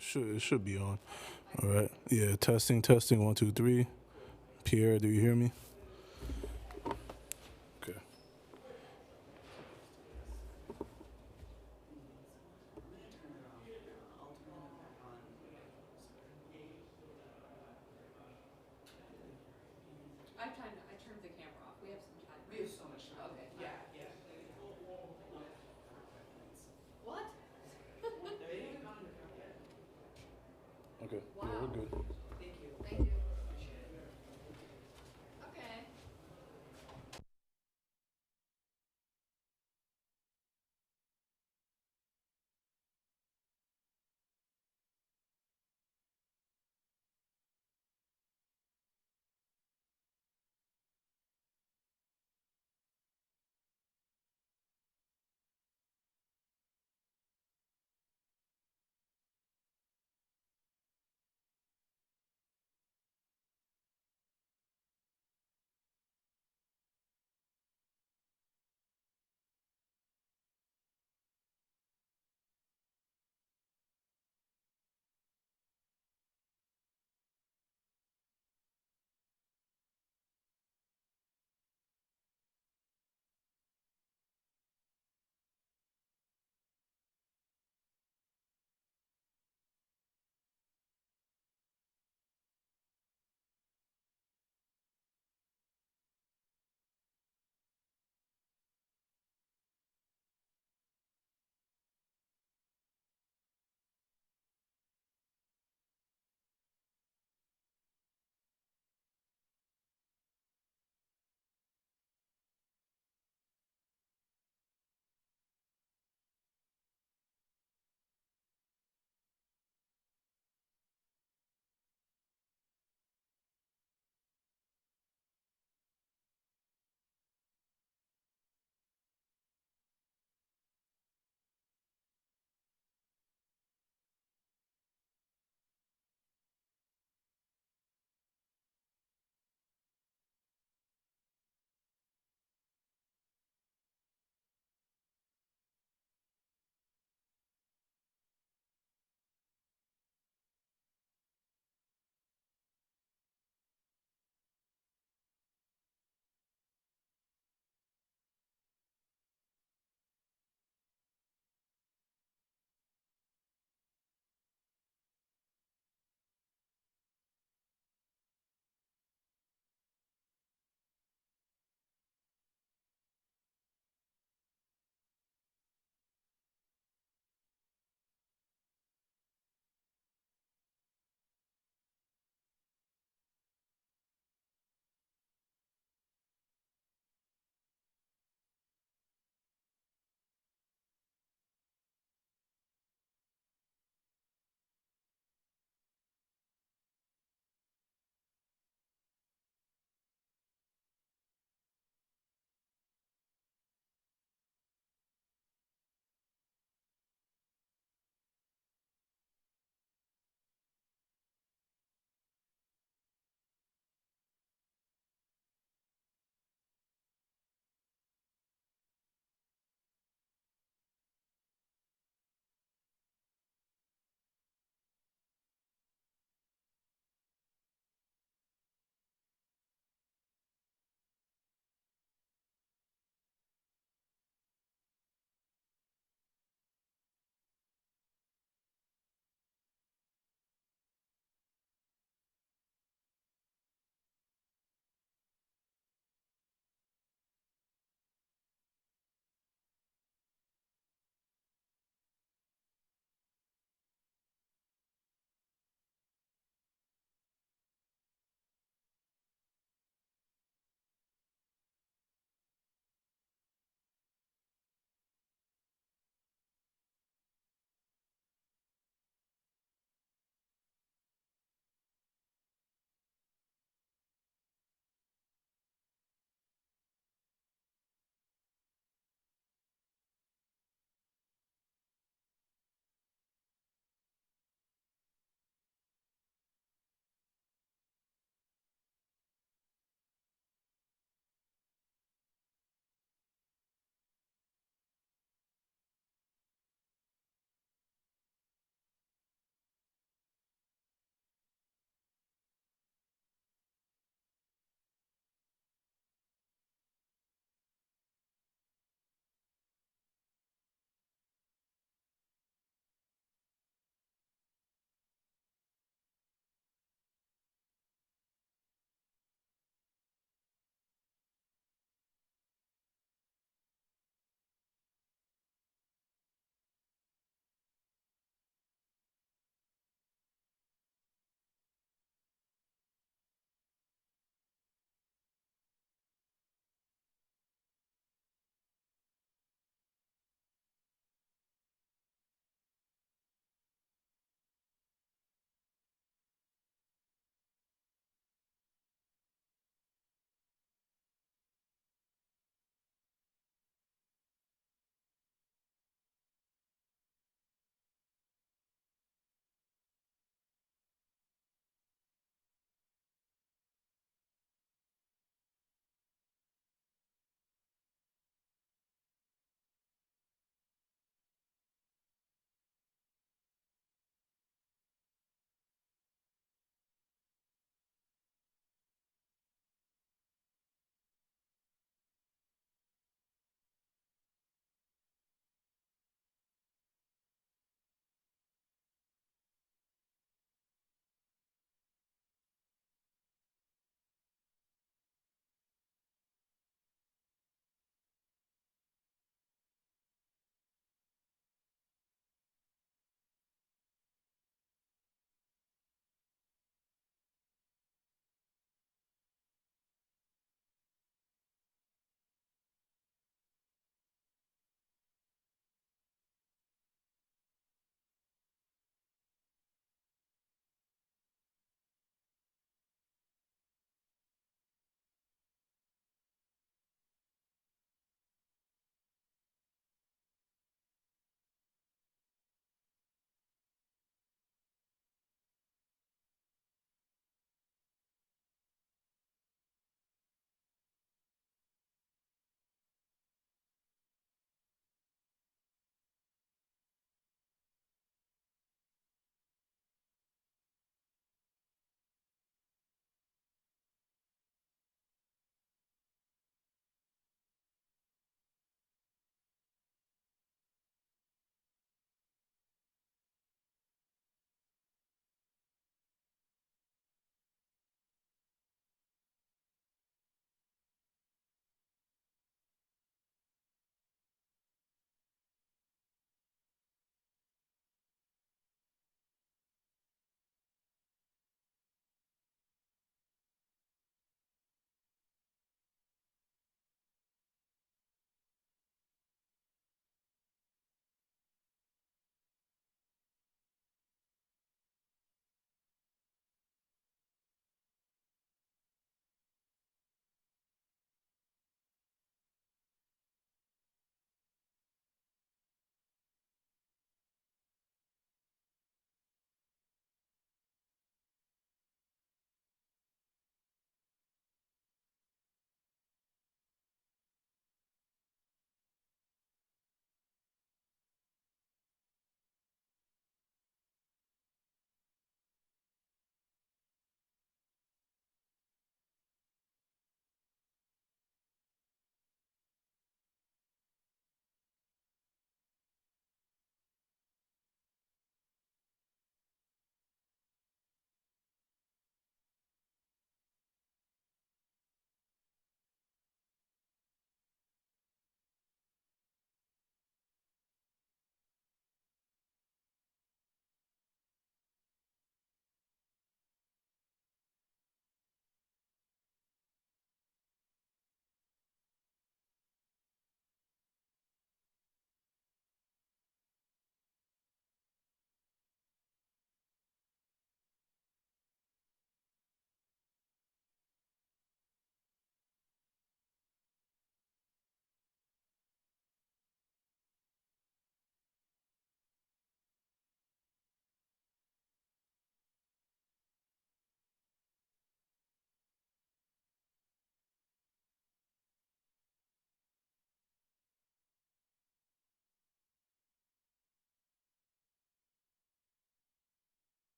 It should be on. All right. Yeah. Testing. Testing. 1 2 3. Pierre, do you hear me? Okay. Okay. Yeah, we're good.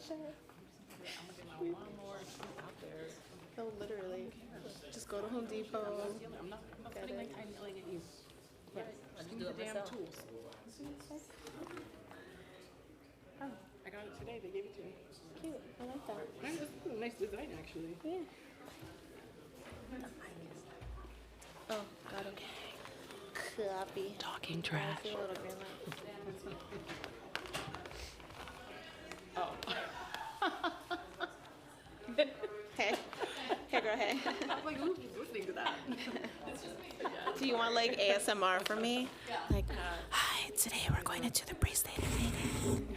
shit. No, literally. Just go to Home Depot. Get it. I just do it myself. I got it today. They gave it to me. Cute. I like that. That's a nice design, actually. Yeah. Oh, got him. Copy. Talking I trash. see a little green light. Hey. Hey, girl, hey. I'm like, who's listening to that? Do you want like ASMR from me? Like, hi, today we're going into the pre-stated meeting.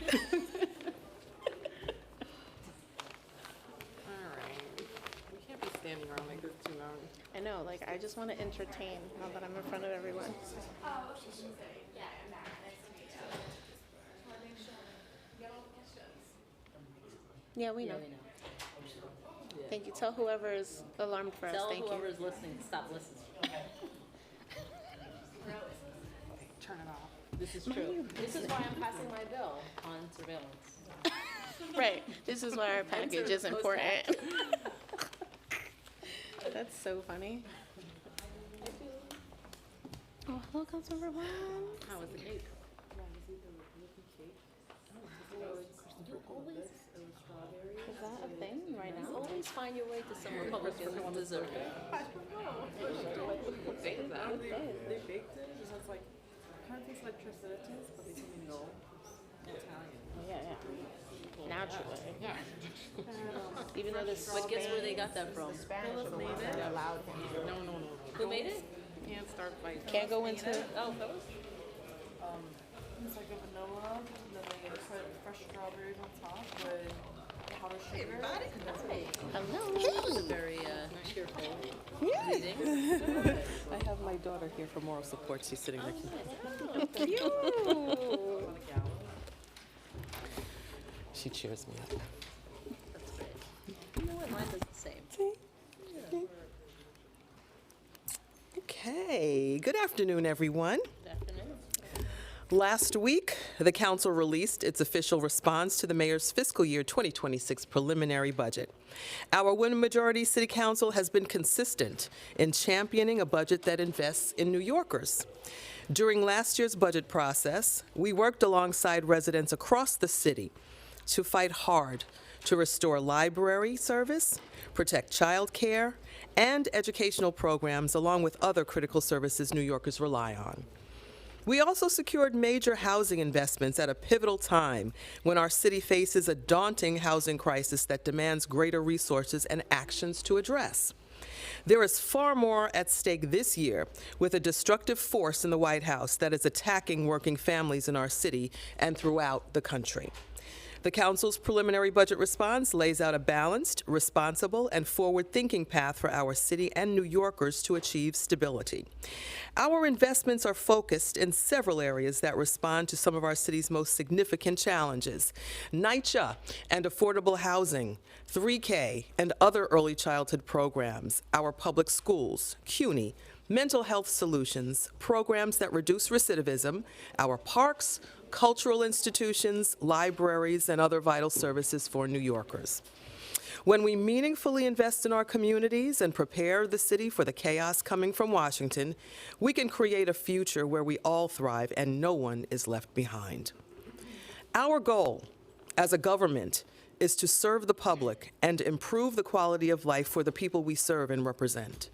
Alright. We can't be standing around like this too long. I know, like, I just want to entertain now that I'm in front of everyone. Yeah, we know. Yeah, we know. Thank you. Tell whoever is alarmed for us. Tell Thank you. whoever's listening to stop listening. Turn it off. This is true. This is why I'm passing my bill on surveillance. Right. This is why our package is important. That's so funny. Oh, hello, Councilmember Juan. How was the cake? Is that a thing right now? Always find your way to some Republican dessert. What day is that? They baked it. It has like, kind of tastes like tricitus, but they told me no. Italian. Yeah. Naturally. Yeah. Even though this But guess where they got that from? Philip made it. they're loud. No. Who made it? Can't start fighting. Can't go into. Oh, Phyllis? It's like a vanilla, and then they put fresh strawberries on top with powdered sugar. Hello. Very cheerful reading. I have my daughter here for moral support. She's sitting right here. Cute. She cheers me up. That's great. You know what? Mine does the same. Okay, good afternoon, everyone. Good afternoon. Last week, the council released its official response to the mayor's fiscal year 2026 preliminary budget. Our Women Majority City Council has been consistent in championing a budget that invests in New Yorkers. During last year's budget process, we worked alongside residents across the city to fight hard to restore library service, protect child care, and educational programs, along with other critical services New Yorkers rely on. We also secured major housing investments at a pivotal time when our city faces a daunting housing crisis that demands greater resources and actions to address. There is far more at stake this year with a destructive force in the White House that is attacking working families in our city and throughout the country. The council's preliminary budget response lays out a balanced, responsible, and forward-thinking path for our city and New Yorkers to achieve stability. Our investments are focused in several areas that respond to some of our city's most significant challenges: NYCHA and affordable housing, 3K and other early childhood programs, our public schools, CUNY, mental health solutions, programs that reduce recidivism, our parks, cultural institutions, libraries, and other vital services for New Yorkers. When we meaningfully invest in our communities and prepare the city for the chaos coming from Washington, we can create a future where we all thrive and no one is left behind. Our goal as a government is to serve the public and improve the quality of life for the people we serve and represent.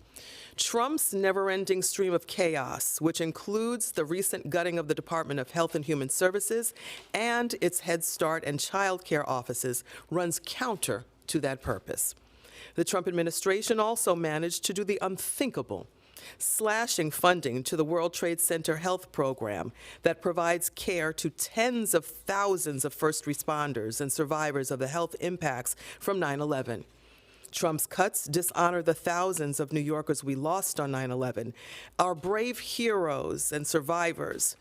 Trump's never-ending stream of chaos, which includes the recent gutting of the Department of Health and Human Services and its Head Start and child care offices, runs counter to that purpose. The Trump administration also managed to do the unthinkable, slashing funding to the World Trade Center Health Program that provides care to tens of thousands of first responders and survivors of the health impacts from 9/11. Trump's cuts dishonor the thousands of New Yorkers we lost on 9/11, our brave heroes and survivors.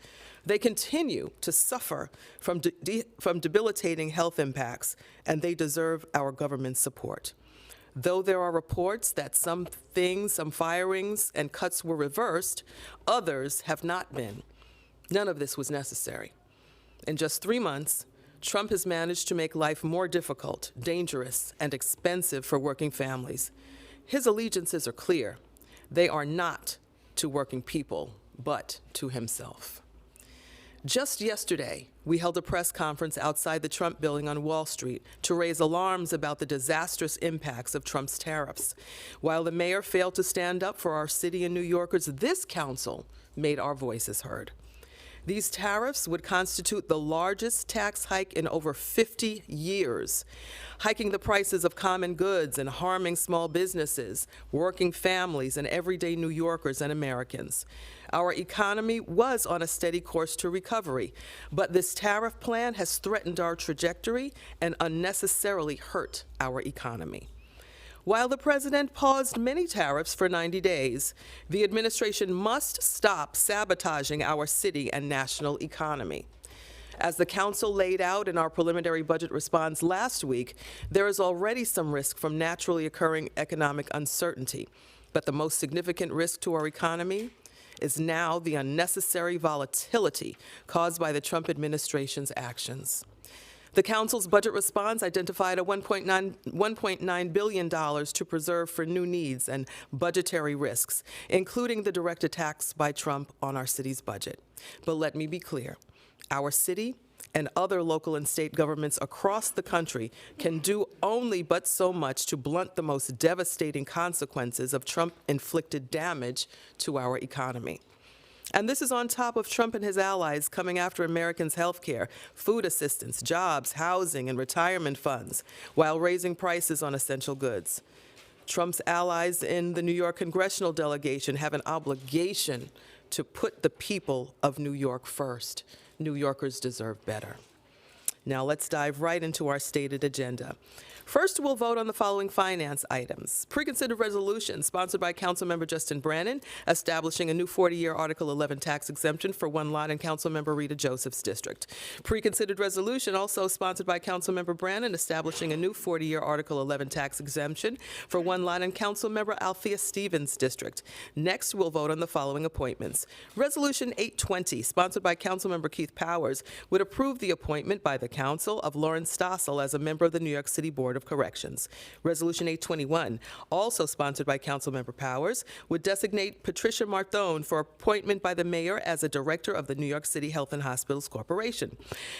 They continue to suffer from debilitating health impacts, and they deserve our government's support. Though there are reports that some firings and cuts were reversed, others have not been. None of this was necessary. In just 3 months, Trump has managed to make life more difficult, dangerous, and expensive for working families. His allegiances are clear. They are not to working people, but to himself. Just yesterday, we held a press conference outside the Trump building on Wall Street to raise alarms about the disastrous impacts of Trump's tariffs. While the mayor failed to stand up for our city and New Yorkers, this council made our voices heard. These tariffs would constitute the largest tax hike in over 50 years, hiking the prices of common goods and harming small businesses, working families, and everyday New Yorkers and Americans. Our economy was on a steady course to recovery, but this tariff plan has threatened our trajectory and unnecessarily hurt our economy. While the president paused many tariffs for 90 days, the administration must stop sabotaging our city and national economy. As the council laid out in our preliminary budget response last week, there is already some risk from naturally occurring economic uncertainty. But the most significant risk to our economy is now the unnecessary volatility caused by the Trump administration's actions. The council's budget response identified a $1.9 billion to preserve for new needs and budgetary risks, including the direct attacks by Trump on our city's budget. But let me be clear, our city and other local and state governments across the country can do only but so much to blunt the most devastating consequences of Trump-inflicted damage to our economy. And this is on top of Trump and his allies coming after Americans' health care, food assistance, jobs, housing, and retirement funds, while raising prices on essential goods. Trump's allies in the New York congressional delegation have an obligation to put the people of New York first. New Yorkers deserve better. Now let's dive right into our stated agenda. First, we'll vote on the following finance items. Preconsidered resolution sponsored by Councilmember Justin Brannan, establishing a new 40-year Article 11 tax exemption for one lot in Councilmember Rita Joseph's district. Preconsidered resolution also sponsored by Councilmember Brannan, establishing a new 40-year Article 11 tax exemption for one lot in Councilmember Althea Stevens' district. Next, we'll vote on the following appointments. Resolution 820, sponsored by Councilmember Keith Powers, would approve the appointment by the Council of Lauren Stossel as a member of the New York City Board of Corrections. Resolution 821, also sponsored by Councilmember Powers, would designate Patricia Marthone for appointment by the mayor as a director of the New York City Health and Hospitals Corporation.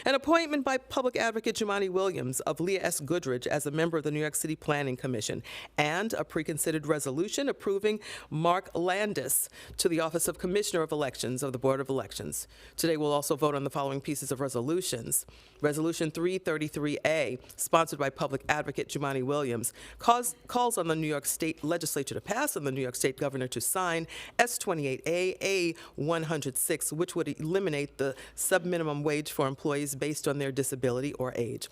An appointment by Public Advocate Jumani Williams of Leah S. Goodrich as a member of the New York City Planning Commission, and a preconsidered resolution approving Mark Landis to the Office of Commissioner of Elections of the Board of Elections. Today we'll also vote on the following pieces of resolutions. Resolution 333A, sponsored by Public Advocate Jumani Williams, calls on the New York State Legislature to pass and the New York State Governor to sign S28A 106, which would eliminate the subminimum wage for employees based on their disability or age.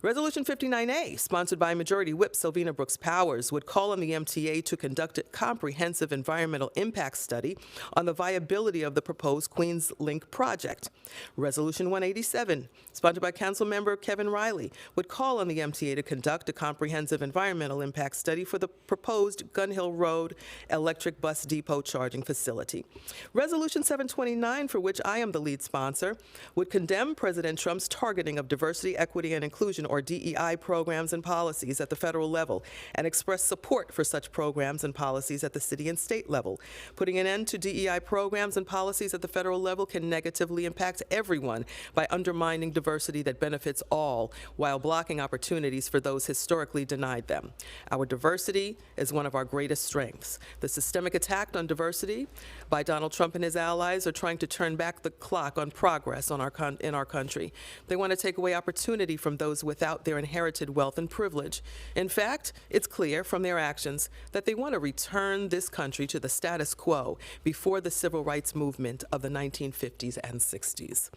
Resolution 59A, sponsored by Majority Whip Sylvina Brooks Powers, would call on the MTA to conduct a comprehensive environmental impact study on the viability of the proposed Queens Link project. Resolution 187, sponsored by Councilmember Kevin Riley, would call on the MTA to conduct a comprehensive environmental impact study for the proposed Gun Hill Road electric bus depot charging facility. Resolution 729, for which I am the lead sponsor, would condemn President Trump's targeting of diversity, equity, and inclusion, or DEI, programs and policies at the federal level, and express support for such programs and policies at the city and state level. Putting an end to DEI programs and policies at the federal level can negatively impact everyone by undermining diversity that benefits all while blocking opportunities for those historically denied them. Our diversity is one of our greatest strengths. The systemic attack on diversity by Donald Trump and his allies are trying to turn back the clock on progress in our country. They want to take away opportunity from those without their inherited wealth and privilege. In fact, it's clear from their actions that they want to return this country to the status quo before the civil rights movement of the 1950s and 60s.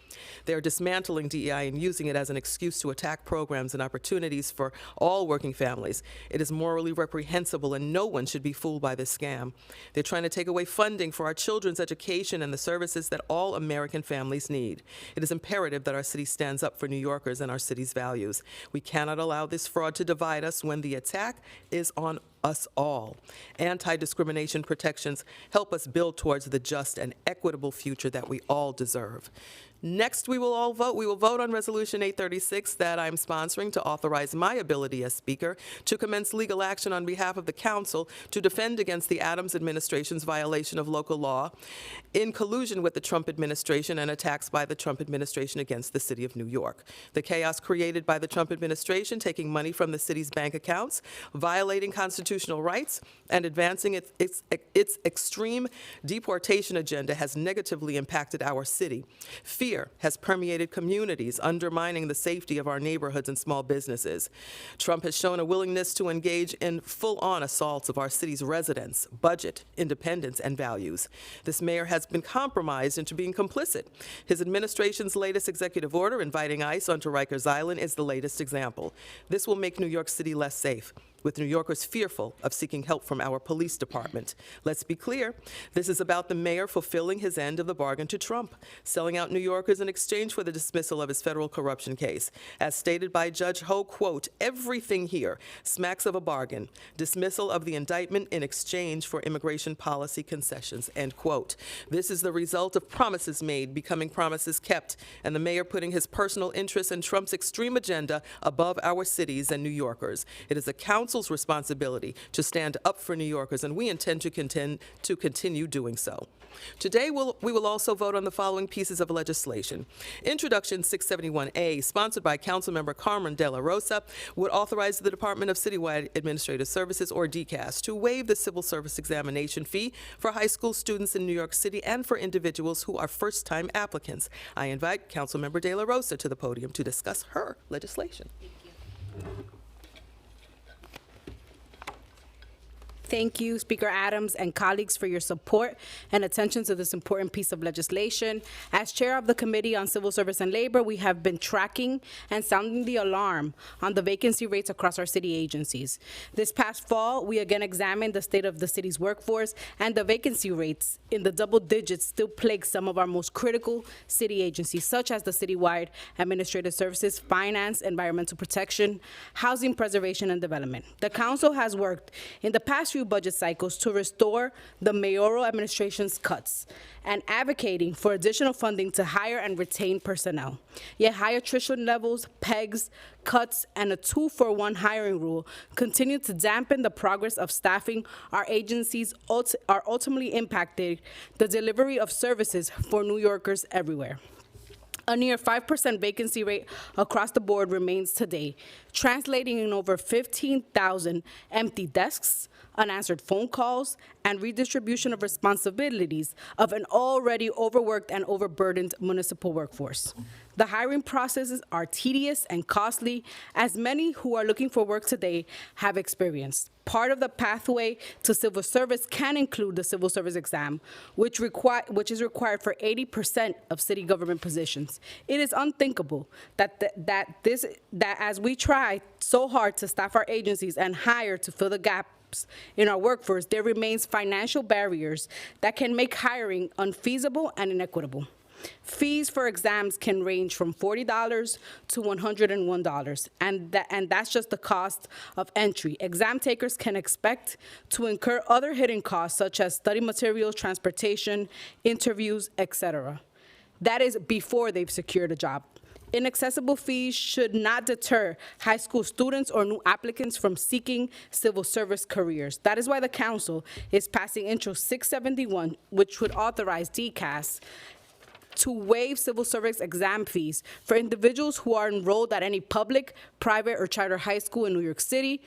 They are dismantling DEI and using it as an excuse to attack programs and opportunities for all working families. It is morally reprehensible, and no one should be fooled by this scam. They're trying to take away funding for our children's education and the services that all American families need. It is imperative that our city stands up for New Yorkers and our city's values. We cannot allow this fraud to divide us when the attack is on us all. Anti-discrimination protections help us build towards the just and equitable future that we all deserve. Next, we will vote on Resolution 836 that I'm sponsoring to authorize my ability as Speaker to commence legal action on behalf of the Council to defend against the Adams administration's violation of local law in collusion with the Trump administration and attacks by the Trump administration against the City of New York. The chaos created by the Trump administration taking money from the city's bank accounts, violating constitutional rights, and advancing its extreme deportation agenda has negatively impacted our city. Fear has permeated communities, undermining the safety of our neighborhoods and small businesses. Trump has shown a willingness to engage in full-on assaults of our city's residents, budget, independence, and values. This mayor has been compromised into being complicit. His administration's latest executive order inviting ICE onto Rikers Island is the latest example. This will make New York City less safe, with New Yorkers fearful of seeking help from our police department. Let's be clear, this is about the mayor fulfilling his end of the bargain to Trump, selling out New Yorkers in exchange for the dismissal of his federal corruption case. As stated by Judge Ho, quote, "Everything here smacks of a bargain, dismissal of the indictment in exchange for immigration policy concessions," end quote. This is the result of promises made becoming promises kept, and the mayor putting his personal interests and Trump's extreme agenda above our cities and New Yorkers. It is a council's responsibility to stand up for New Yorkers, and we intend to continue doing so. Today, we will also vote on the following pieces of legislation. Introduction 671A, sponsored by Councilmember Carmen De La Rosa, would authorize the Department of Citywide Administrative Services, or DCAS, to waive the civil service examination fee for high school students in New York City and for individuals who are first-time applicants. I invite Councilmember De La Rosa to the podium to discuss her legislation. Thank you, Speaker Adams and colleagues, for your support and attention to this important piece of legislation. As chair of the Committee on Civil Service and Labor, we have been tracking and sounding the alarm on the vacancy rates across our city agencies. This past fall, we again examined the state of the city's workforce, and the vacancy rates in the double digits still plague some of our most critical city agencies, such as the Citywide Administrative Services, Finance, Environmental Protection, Housing Preservation and Development. The council has worked in the past few budget cycles to restore the mayoral administration's cuts and advocating for additional funding to hire and retain personnel. Yet high attrition levels, pegs, cuts, and a 2-for-1 hiring rule continue to dampen the progress of staffing our agencies are ultimately impacting the delivery of services for New Yorkers everywhere. A near 5% vacancy rate across the board remains today, translating in over 15,000 empty desks, unanswered phone calls, and redistribution of responsibilities of an already overworked and overburdened municipal workforce. The hiring processes are tedious and costly, as many who are looking for work today have experienced. Part of the pathway to civil service can include the civil service exam, which is required for 80% of city government positions. It is unthinkable that as we try so hard to staff our agencies and hire to fill the gaps in our workforce, there remains financial barriers that can make hiring unfeasible and inequitable. Fees for exams can range from $40 to $101, and that's just the cost of entry. Exam takers can expect to incur other hidden costs, such as study materials, transportation, interviews, etc. That is before they've secured a job. Inaccessible fees should not deter high school students or new applicants from seeking civil service careers. That is why the council is passing Intro 671, which would authorize DCAS to waive civil service exam fees for individuals who are enrolled at any public, private, or charter high school in New York City,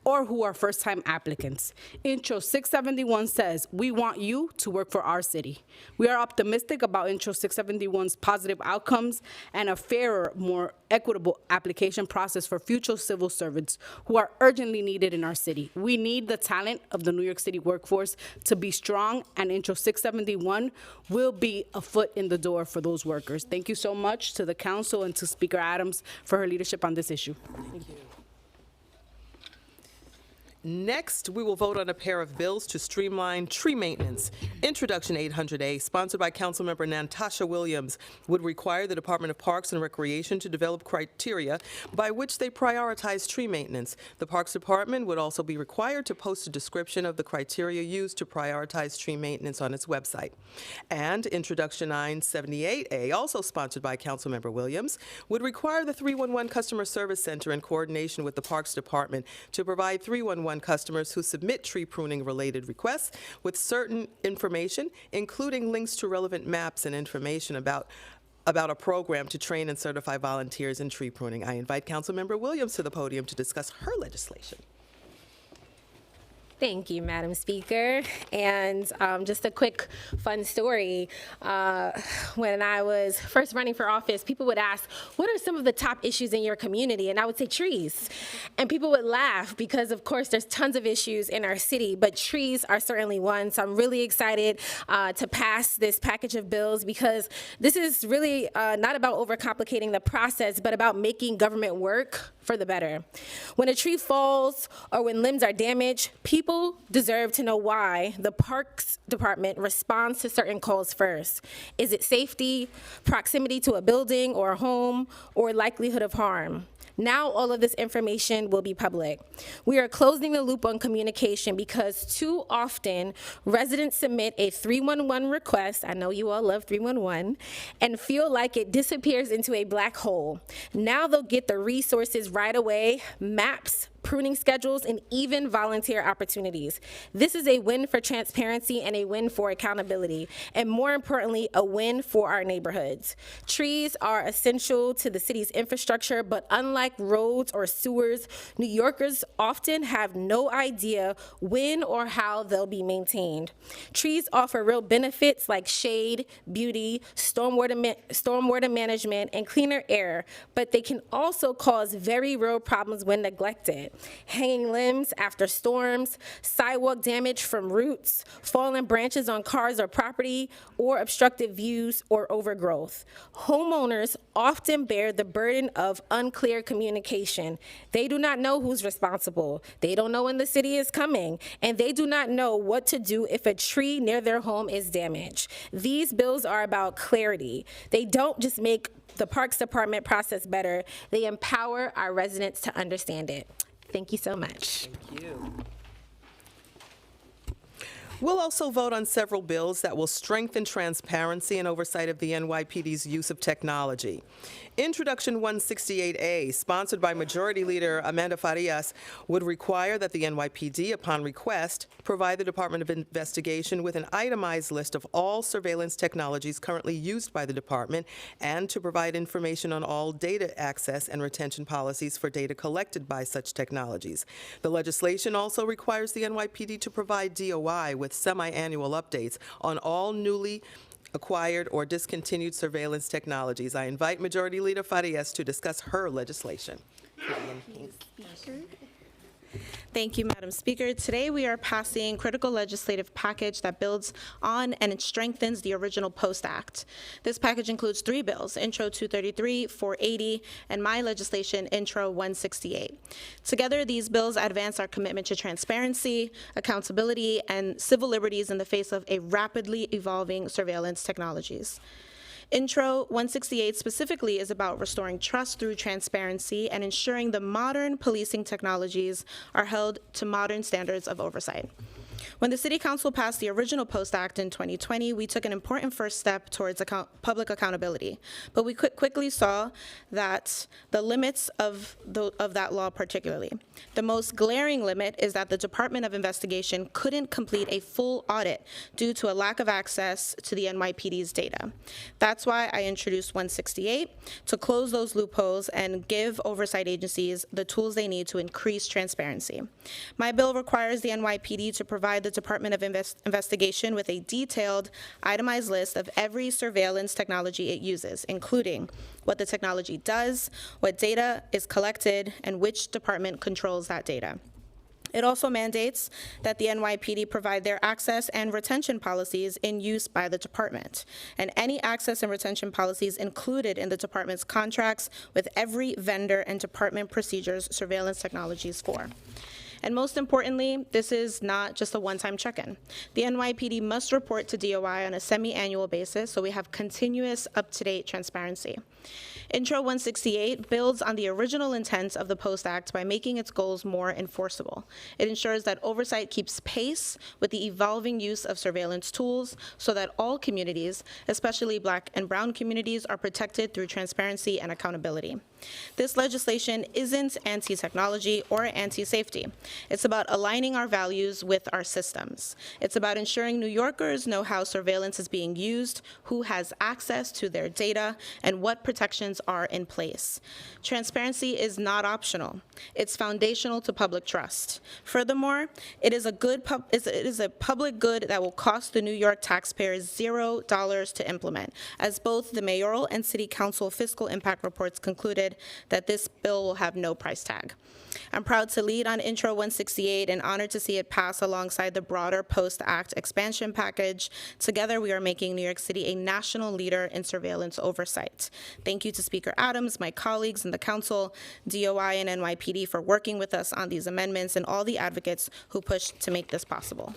or who are first-time applicants. Intro 671 says, we want you to work for our city. We are optimistic about Intro 671's positive outcomes and a fairer, more equitable application process for future civil servants who are urgently needed in our city. We need the talent of the New York City workforce to be strong, and Intro 671 will be a foot in the door for those workers. Thank you so much to the council and to Speaker Adams for her leadership on this issue. Thank you. Next, we will vote on a pair of bills to streamline tree maintenance. Introduction 800A, sponsored by Councilmember Natasha Williams, would require the Department of Parks and Recreation to develop criteria by which they prioritize tree maintenance. The Parks Department would also be required to post a description of the criteria used to prioritize tree maintenance on its website. And Introduction 978A, also sponsored by Councilmember Williams, would require the 311 Customer Service Center in coordination with the Parks Department to provide 311 customers who submit tree pruning related requests with certain information, including links to relevant maps and information about a program to train and certify volunteers in tree pruning. I invite Councilmember Williams to the podium to discuss her legislation. Thank you, Madam Speaker. And just a quick fun story. When I was first running for office, people would ask, what are some of the top issues in your community? And I would say trees. And people would laugh because, of course, there's tons of issues in our city, but trees are certainly one. So I'm really excited to pass this package of bills because this is really not about overcomplicating the process, but about making government work for the better. When a tree falls or when limbs are damaged, people deserve to know why the Parks Department responds to certain calls first. Is it safety, proximity to a building or a home, or likelihood of harm? Now all of this information will be public. We are closing the loop on communication because too often residents submit a 311 request, I know you all love 311, and feel like it disappears into a black hole. Now they'll get the resources right away, maps, pruning schedules, and even volunteer opportunities. This is a win for transparency and a win for accountability, and more importantly, a win for our neighborhoods. Trees are essential to the city's infrastructure, but unlike roads or sewers, New Yorkers often have no idea when or how they'll be maintained. Trees offer real benefits like shade, beauty, stormwater management, and cleaner air, but they can also cause very real problems when neglected. Hanging limbs after storms, sidewalk damage from roots, fallen branches on cars or property, or obstructive views or overgrowth. Homeowners often bear the burden of unclear communication. They do not know who's responsible. They don't know when the city is coming, and they do not know what to do if a tree near their home is damaged. These bills are about clarity. They don't just make the Parks Department process better, they empower our residents to understand it. Thank you so much. Thank you. We'll also vote on several bills that will strengthen transparency and oversight of the NYPD's use of technology. Introduction 168A, sponsored by Majority Leader Amanda Farias, would require that the NYPD, upon request, provide the Department of Investigation with an itemized list of all surveillance technologies currently used by the department and to provide information on all data access and retention policies for data collected by such technologies. The legislation also requires the NYPD to provide DOI with semi-annual updates on all newly acquired or discontinued surveillance technologies. I invite Majority Leader Farias to discuss her legislation. Thank you, Madam Speaker. Today we are passing critical legislative package that builds on and it strengthens the original Post Act. This package includes 3 bills, Intro 233, 480, and my legislation, Intro 168. Together, these bills advance our commitment to transparency, accountability, and civil liberties in the face of a rapidly evolving surveillance technologies. Intro 168 specifically is about restoring trust through transparency and ensuring the modern policing technologies are held to modern standards of oversight. When the City Council passed the original Post Act in 2020, we took an important first step towards public accountability. But we quickly saw that the limits of that law particularly. The most glaring limit is that the Department of Investigation couldn't complete a full audit due to a lack of access to the NYPD's data. That's why I introduced 168 to close those loopholes and give oversight agencies the tools they need to increase transparency. My bill requires the NYPD to provide the Department of Investigation with a detailed, itemized list of every surveillance technology it uses, including what the technology does, what data is collected, and which department controls that data. It also mandates that the NYPD provide their access and retention policies in use by the department, and any access and retention policies included in the department's contracts with every vendor and department procedures surveillance technologies for. And most importantly, this is not just a one-time check-in. The NYPD must report to DOI on a semi-annual basis, so we have continuous, up-to-date transparency. Intro 168 builds on the original intent of the Post Act by making its goals more enforceable. It ensures that oversight keeps pace with the evolving use of surveillance tools so that all communities, especially Black and Brown communities, are protected through transparency and accountability. This legislation isn't anti-technology or anti-safety. It's about aligning our values with our systems. It's about ensuring New Yorkers know how surveillance is being used, who has access to their data, and what protections are in place. Transparency is not optional. It's foundational to public trust. Furthermore, it is a public good that will cost the New York taxpayers $0 to implement, as both the mayoral and city council fiscal impact reports concluded that this bill will have no price tag. I'm proud to lead on Intro 168 and honored to see it pass alongside the broader Post-Act expansion package. Together, we are making New York City a national leader in surveillance oversight. Thank you to Speaker Adams, my colleagues in the council, DOI, and NYPD for working with us on these amendments, and all the advocates who pushed to make this possible.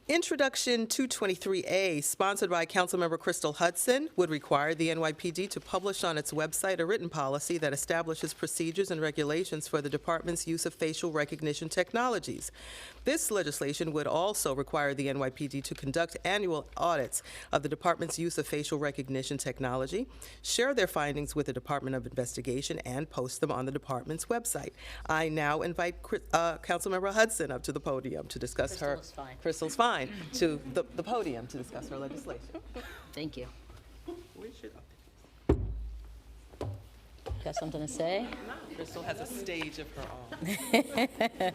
Introduction 223A, sponsored by Councilmember Crystal Hudson, would require the NYPD to publish on its website a written policy that establishes procedures and regulations for the department's use of facial recognition technologies. This legislation would also require the NYPD to conduct annual audits of the department's use of facial recognition technology, share their findings with the Department of Investigation, and post them on the department's website. I now invite Councilmember Hudson up to the podium to discuss her. Crystal's fine. Crystal's fine. To the podium to discuss her legislation. Thank you. Got something to say? Crystal has a stage of her own.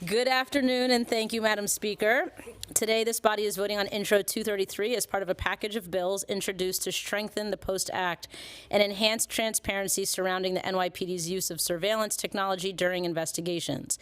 Good afternoon, and thank you, Madam Speaker. Today, this body is voting on Intro 233 as part of a package of bills introduced to strengthen the Post Act and enhance transparency surrounding the NYPD's use of surveillance technology during investigations.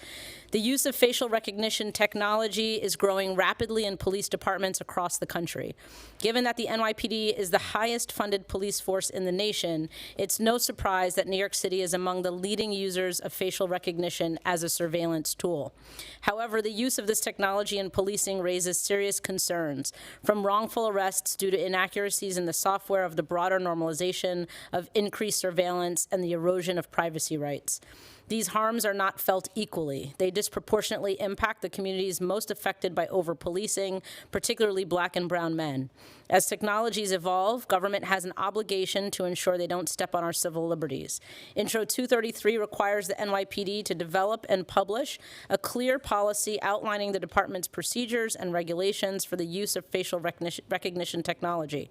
The use of facial recognition technology is growing rapidly in police departments across the country. Given that the NYPD is the highest funded police force in the nation, it's no surprise that New York City is among the leading users of facial recognition as a surveillance tool. However, the use of this technology in policing raises serious concerns, from wrongful arrests due to inaccuracies in the software of the broader normalization of increased surveillance and the erosion of privacy rights. These harms are not felt equally. They disproportionately impact the communities most affected by over-policing, particularly Black and brown men. As technologies evolve, government has an obligation to ensure they don't step on our civil liberties. Intro 233 requires the NYPD to develop and publish a clear policy outlining the department's procedures and regulations for the use of facial recognition technology.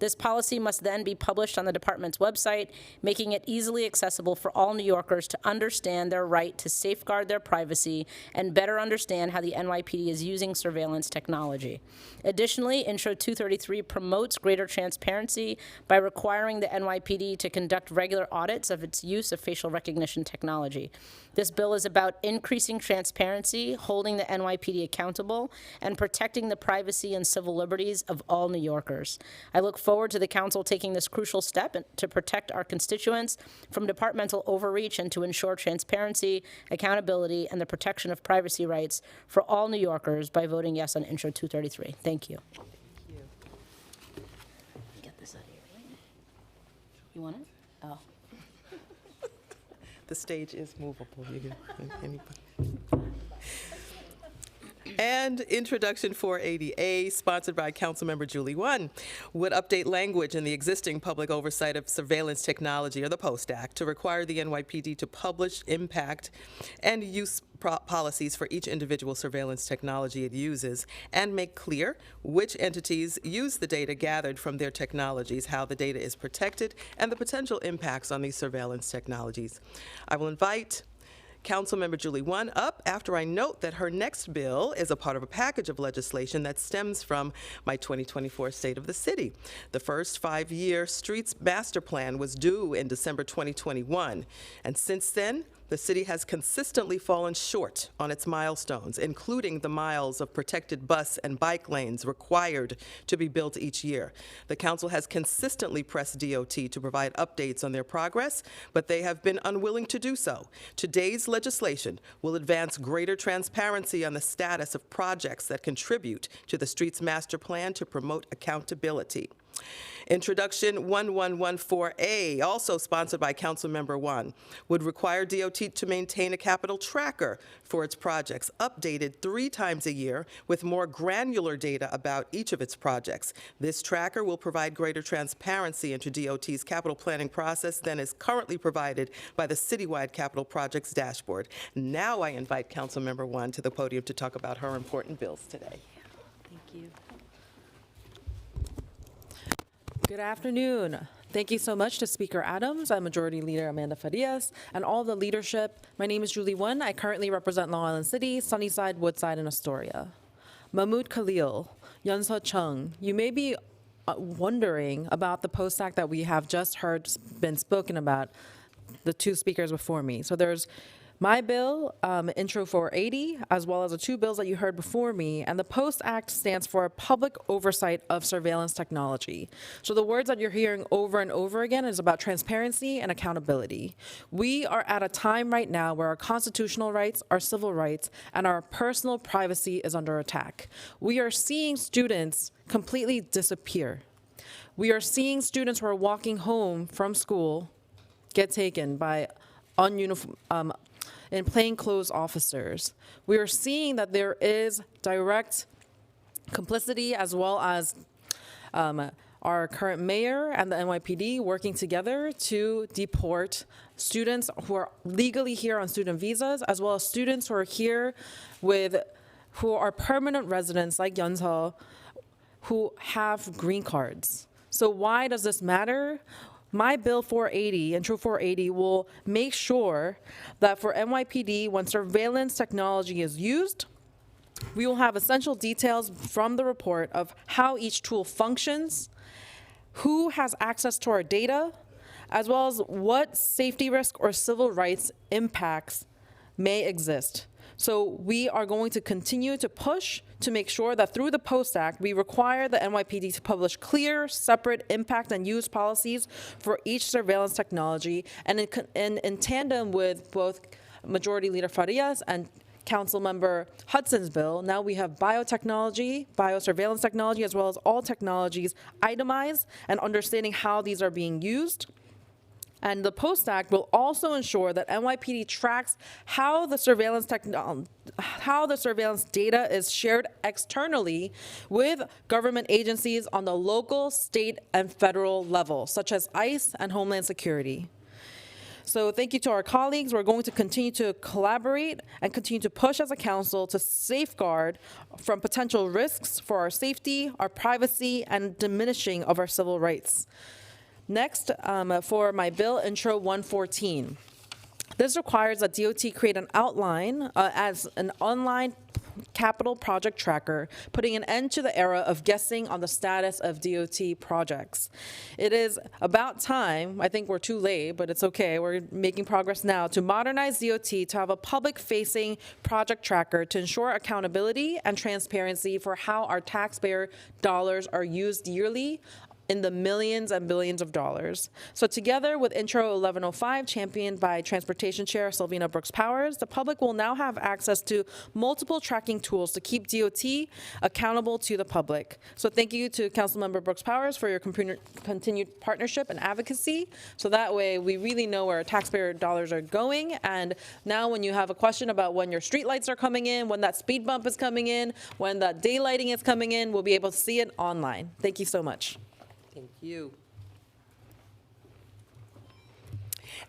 This policy must then be published on the department's website, making it easily accessible for all New Yorkers to understand their right to safeguard their privacy and better understand how the NYPD is using surveillance technology. Additionally, Intro 233 promotes greater transparency by requiring the NYPD to conduct regular audits of its use of facial recognition technology. This bill is about increasing transparency, holding the NYPD accountable, and protecting the privacy and civil liberties of all New Yorkers. I look forward to the council taking this crucial step to protect our constituents from departmental overreach and to ensure transparency, accountability, and the protection of privacy rights for all New Yorkers by voting yes on Intro 233. Thank you. Get this out of here. You want it? Oh. The stage is movable. You can, anybody. And Introduction 480A, sponsored by Councilmember Julie Won, would update language in the existing public oversight of surveillance technology, or the Post Act, to require the NYPD to publish impact and use policies for each individual surveillance technology it uses, and make clear which entities use the data gathered from their technologies, how the data is protected, and the potential impacts on these surveillance technologies. I will invite Councilmember Julie Won up after I note that her next bill is a part of a package of legislation that stems from my 2024 State of the City. The first 5-year Streets Master Plan was due in December 2021, and since then, the city has consistently fallen short on its milestones, including the miles of protected bus and bike lanes required to be built each year. The council has consistently pressed DOT to provide updates on their progress, but they have been unwilling to do so. Today's legislation will advance greater transparency on the status of projects that contribute to the street's master plan to promote accountability. Introduction 1114A, also sponsored by Councilmember Wan, would require DOT to maintain a capital tracker for its projects, updated 3 times a year with more granular data about each of its projects. This tracker will provide greater transparency into DOT's capital planning process than is currently provided by the citywide capital projects dashboard. Now I invite Councilmember Wan to the podium to talk about her important bills today. Thank you. Good afternoon. Thank you so much to Speaker Adams and Majority Leader Amanda Farias and all the leadership. My name is Julie Won. I currently represent Long Island City, Sunnyside, Woodside, and Astoria. Mahmoud Khalil, Yunsa Chung, you may be wondering about the post act that we have just heard been spoken about, the 2 speakers before me. So there's my bill, Intro 480, as well as the 2 bills that you heard before me, and the POST Act stands for Public Oversight of Surveillance Technology. So the words that you're hearing over and over again is about transparency and accountability. We are at a time right now where our constitutional rights, our civil rights, and our personal privacy is under attack. We are seeing students completely disappear. We are seeing students who are walking home from school get taken by in plainclothes officers. We are seeing that there is direct complicity as well as our current mayor and the NYPD working together to deport students who are legally here on student visas, as well as students who are here who are permanent residents like Yunsa, who have green cards. So why does this matter? My bill 480, Intro 480, will make sure that for NYPD, when surveillance technology is used, we will have essential details from the report of how each tool functions, who has access to our data, as well as what safety risk or civil rights impacts may exist. So we are going to continue to push to make sure that through the POST Act, we require the NYPD to publish clear, separate impact and use policies for each surveillance technology. And in tandem with both Majority Leader Farias and Councilmember Hudson's bill, now we have biotechnology, biosurveillance technology, as well as all technologies itemized and understanding how these are being used. And the POST Act will also ensure that NYPD tracks how the surveillance data is shared externally with government agencies on the local, state, and federal level, such as ICE and Homeland Security. So thank you to our colleagues. We're going to continue to collaborate and continue to push as a council to safeguard from potential risks for our safety, our privacy, and diminishing of our civil rights. Next, for my bill, Intro 114. This requires that DOT create an outline as an online capital project tracker, putting an end to the era of guessing on the status of DOT projects. It is about time, I think we're too late, but it's okay, we're making progress now, to modernize DOT to have a public-facing project tracker to ensure accountability and transparency for how our taxpayer dollars are used yearly in the millions and billions of dollars. So together with Intro 1105, championed by Transportation Chair Sylvina Brooks Powers, the public will now have access to multiple tracking tools to keep DOT accountable to the public. So thank you to Councilmember Brooks Powers for your continued partnership and advocacy. So that way we really know where our taxpayer dollars are going. And now when you have a question about when your street lights are coming in, when that speed bump is coming in, when that daylighting is coming in, we'll be able to see it online. Thank you so much. Thank you.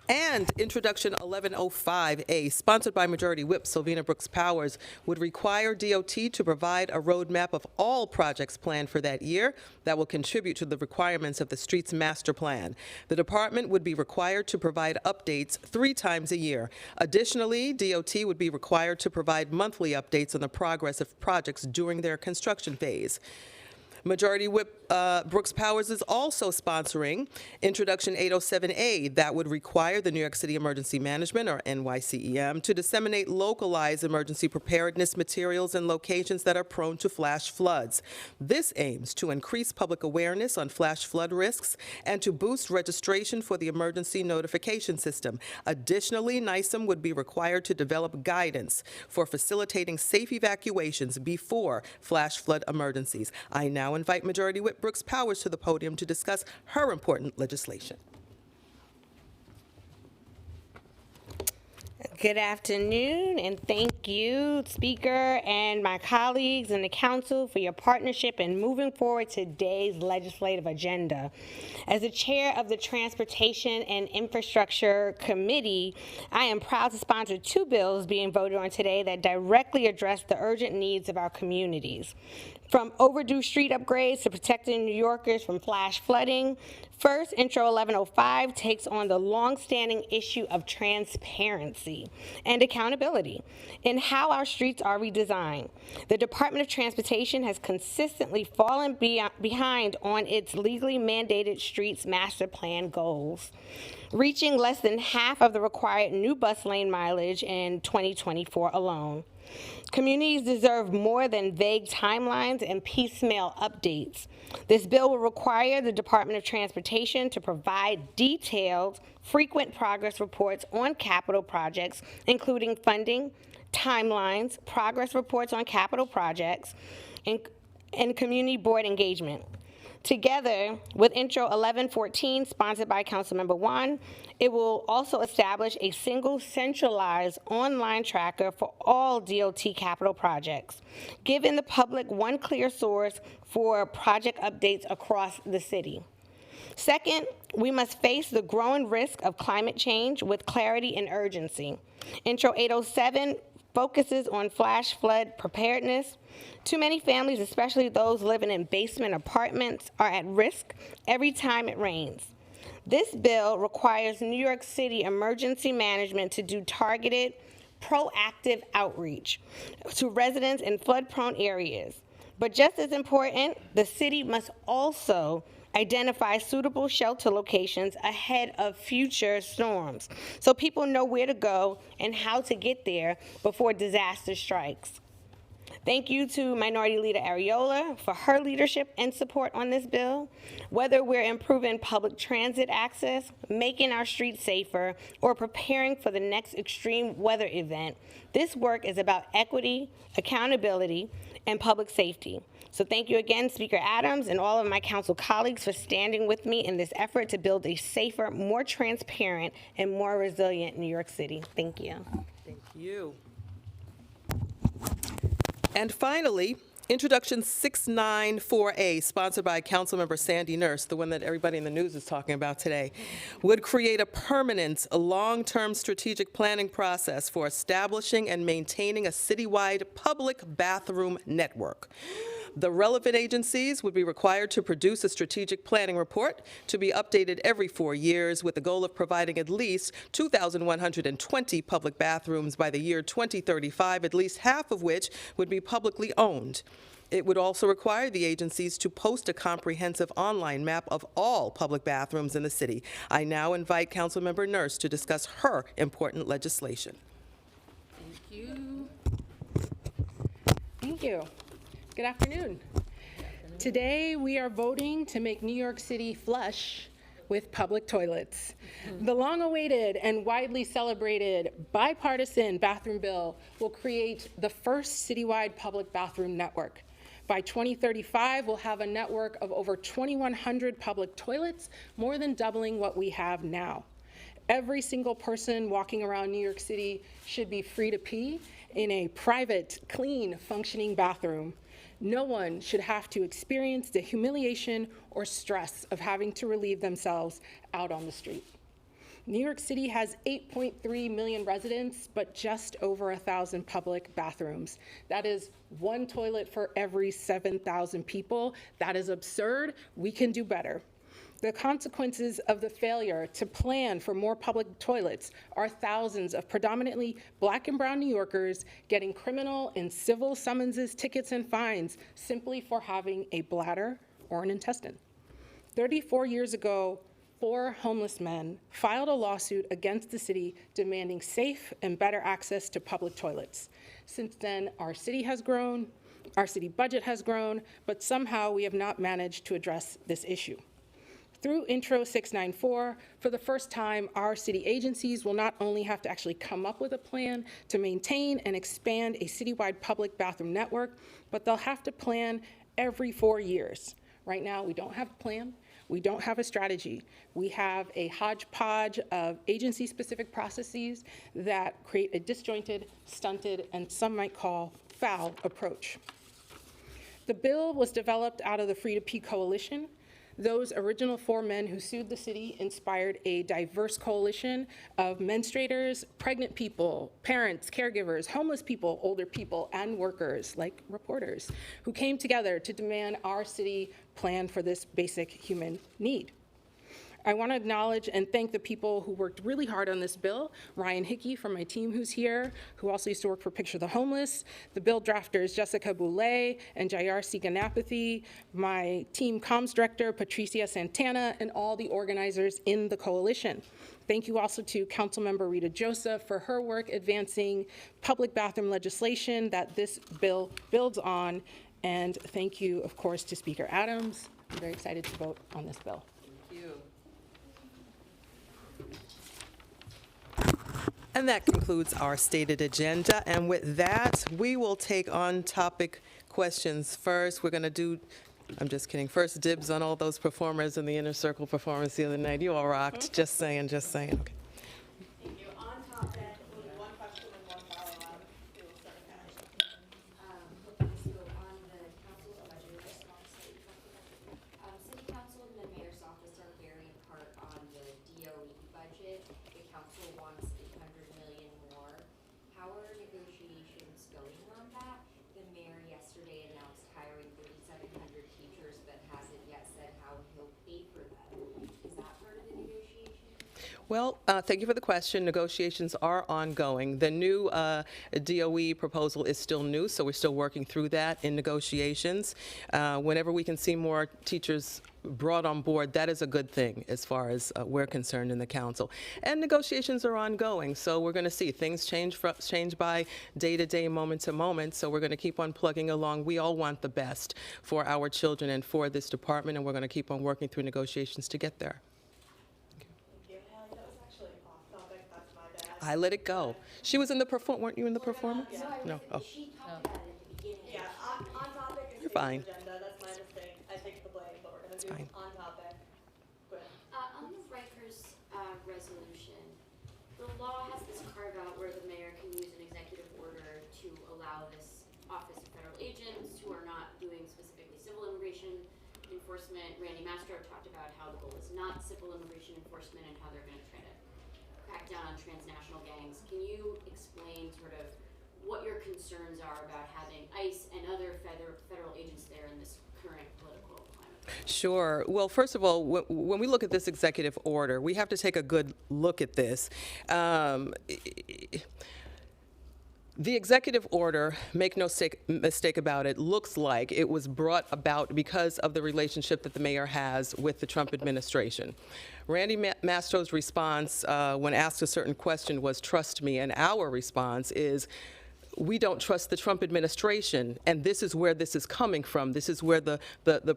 And Introduction 1105A, sponsored by Majority Whip Sylvina Brooks Powers, would require DOT to provide a roadmap of all projects planned for that year that will contribute to the requirements of the street's master plan. The department would be required to provide updates 3 times a year. Additionally, DOT would be required to provide monthly updates on the progress of projects during their construction phase. Majority Whip Brooks Powers is also sponsoring Introduction 807A that would require the New York City Emergency Management, or NYCEM, to disseminate localized emergency preparedness materials in locations that are prone to flash floods. This aims to increase public awareness on flash flood risks and to boost registration for the emergency notification system. Additionally, NYCEM would be required to develop guidance for facilitating safe evacuations before flash flood emergencies. I now invite Majority Whip Brooks Powers to the podium to discuss her important legislation. Good afternoon, and thank you, Speaker, and my colleagues in the Council for your partnership in moving forward today's legislative agenda. As the Chair of the Transportation and Infrastructure Committee, I am proud to sponsor 2 bills being voted on today that directly address the urgent needs of our communities. From overdue street upgrades to protecting New Yorkers from flash flooding, first, Intro 1105 takes on the long-standing issue of transparency and accountability in how our streets are redesigned. The Department of Transportation has consistently fallen behind on its legally mandated streets master plan goals, reaching less than half of the required new bus lane mileage in 2024 alone. Communities deserve more than vague timelines and piecemeal updates. This bill will require the Department of Transportation to provide detailed, frequent progress reports on capital projects, including funding, timelines, progress reports on capital projects, and community board engagement. Together with Intro 1114, sponsored by Councilmember Wan, it will also establish a single centralized online tracker for all DOT capital projects, giving the public one clear source for project updates across the city. Second, we must face the growing risk of climate change with clarity and urgency. Intro 807 focuses on flash flood preparedness. Too many families, especially those living in basement apartments, are at risk every time it rains. This bill requires New York City Emergency Management to do targeted, proactive outreach to residents in flood-prone areas. But just as important, the city must also identify suitable shelter locations ahead of future storms so people know where to go and how to get there before disaster strikes. Thank you to Minority Leader Ariola for her leadership and support on this bill. Whether we're improving public transit access, making our streets safer, or preparing for the next extreme weather event, this work is about equity, accountability, and public safety. So thank you again, Speaker Adams, and all of my council colleagues for standing with me in this effort to build a safer, more transparent, and more resilient New York City. Thank you. Thank you. And finally, Introduction 694A, sponsored by Councilmember Sandy Nurse, the one that everybody in the news is talking about today, would create a permanent, long-term strategic planning process for establishing and maintaining a citywide public bathroom network. The relevant agencies would be required to produce a strategic planning report to be updated every 4 years with the goal of providing at least 2,120 public bathrooms by the year 2035, at least half of which would be publicly owned. It would also require the agencies to post a comprehensive online map of all public bathrooms in the city. I now invite Councilmember Nurse to discuss her important legislation. Thank you. Good afternoon. Today we are voting to make New York City flush with public toilets. The long-awaited and widely celebrated bipartisan bathroom bill will create the first citywide public bathroom network. By 2035, we'll have a network of over 2,100 public toilets, more than doubling what we have now. Every single person walking around New York City should be free to pee in a private, clean, functioning bathroom. No one should have to experience the humiliation or stress of having to relieve themselves out on the street. New York City has 8.3 million residents, but just over 1,000 public bathrooms. That is one toilet for every 7,000 people. That is absurd. We can do better. The consequences of the failure to plan for more public toilets are thousands of predominantly Black and brown New Yorkers getting criminal and civil summonses, tickets, and fines simply for having a bladder or an intestine. 34 years ago, 4 homeless men filed a lawsuit against the city demanding safe and better access to public toilets. Since then, our city has grown, our city budget has grown, but somehow we have not managed to address this issue. Through Intro 694, for the first time, our city agencies will not only have to actually come up with a plan to maintain and expand a citywide public bathroom network, but they'll have to plan every 4 years. Right now, we don't have a plan. We don't have a strategy. We have a hodgepodge of agency-specific processes that create a disjointed, stunted, and some might call foul approach. The bill was developed out of the Free to Pee Coalition. Those original 4 men who sued the city inspired a diverse coalition of menstruators, pregnant people, parents, caregivers, homeless people, older people, and workers, like reporters, who came together to demand our city plan for this basic human need. I want to acknowledge and thank the people who worked really hard on this bill. Ryan Hickey from my team who's here, who also used to work for Picture the Homeless, the bill drafters Jessica Boulay and Jayar Siganapathy, my team comms director Patricia Santana, and all the organizers in the coalition. Thank you also to Councilmember Rita Joseph for her work advancing public bathroom legislation that this bill builds on. And thank you, of course, to Speaker Adams. I'm very excited to vote on this bill. And that concludes our stated agenda. And with that, we will take on topic questions first. We're going to do, I'm just kidding, first dibs on all those performers in the Inner Circle performance the other night. You all rocked. Just saying, just saying. Okay. Thank you. On topic, only one question and one follow-up. We will start with Ashley. So on the council budget response that you talked about, city council and the mayor's office are very apart on the DOE budget. The council wants 800 million more. How are negotiations going on that? The mayor yesterday announced hiring 3,700 teachers, but hasn't yet said how he'll pay for them. Is that part of the negotiation? Well, thank you for the question. Negotiations are ongoing. The new DOE proposal is still new, so we're still working through that in negotiations. Whenever we can see more teachers brought on board, that is a good thing as far as we're concerned in the council. And negotiations are ongoing, so we're going to see things change by day to day, moment to moment, so we're going to keep on plugging along. We all want the best for our children and for this department, and we're going to keep on working through negotiations to get there. I let it go. She was in the weren't you in the performance? No. Oh, She talked about it at the beginning. Yeah, on topic is You're fine. agenda. That's my mistake. I take the blame, but we're going to do fine. on topic. Go ahead. On the Rikers resolution, the law has this carve out where the mayor can use an executive order to allow this Office of Federal Agents who are not doing specifically civil immigration enforcement. Randy Mastro talked about how the goal is not civil immigration enforcement and how they're going to try to crack down on transnational gangs. Can you explain sort of what your concerns are about having ICE and other federal agents there in this current political climate? Sure. Well, first of all, when we look at this executive order, we have to take a good look at this. The executive order, make no mistake about it, looks like it was brought about because of the relationship that the mayor has with the Trump administration. Randy Mastro's response when asked a certain question was, "Trust me," and our response is, we don't trust the Trump administration, and this is where this is coming from. This is where the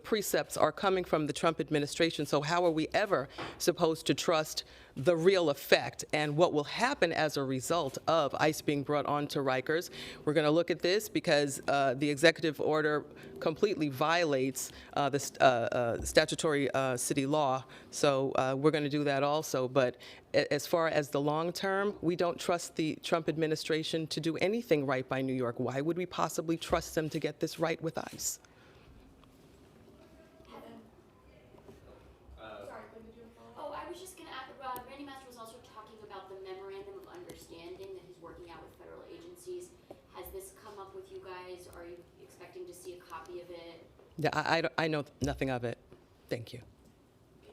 precepts are coming from, the Trump administration. So how are we ever supposed to trust the real effect and what will happen as a result of ICE being brought on to Rikers? We're going to look at this because the executive order completely violates the statutory city law. So we're going to do that also. But as far as the long term, we don't trust the Trump administration to do anything right by New York. Why would we possibly trust them to get this right with ICE? Oh, I was just going to add, Randy Mastro was also talking about the memorandum of understanding that he's working out with federal agencies. Has this come up with you guys? Are you expecting to see a copy of it? Yeah, I know nothing of it. Thank you.